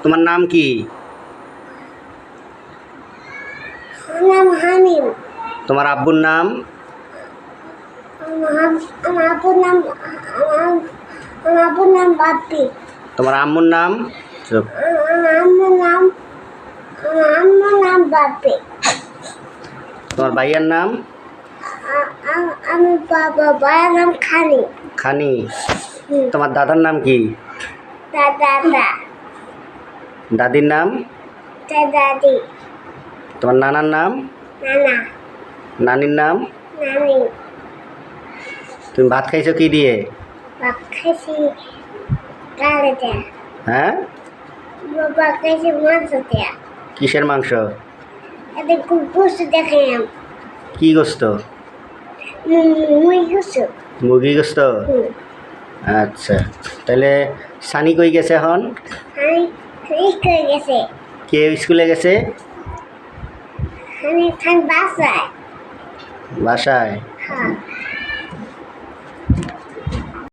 তোমার নাম কি? নাম হামিম। তোমার আব্বুর নাম? আমার আব্বুর নাম বাপ্পি। তোমার আম্মুর নাম? চুপ। আমার নাম বাপ্পি। তোমার ভাইয়ের নাম? আমি ভাইয়ের নাম খানি। খানি। তোমার দাদার নাম কি? দাদা। দাদির নাম? দাদি। তোমার নানার নাম? নানা। নানির নাম? নানি। তুমি ভাত খাইছো কি দিয়ে? ভাত খাইছি ডালে দেয়া। হ্যাঁ? ভাত খাইছি মাংস দেয়া। কিসের মাংস? এতে গোস্ত দেখাইলাম। কি গোস্ত? মুই গোস্ত। মুরগি গোস্ত? আচ্ছা, তাহলে সানি কই গেছে এখন? আমি স্কুলে গেছে। কে স্কুলে গেছে? আমি বাসায়। বাসায়? হ্যাঁ।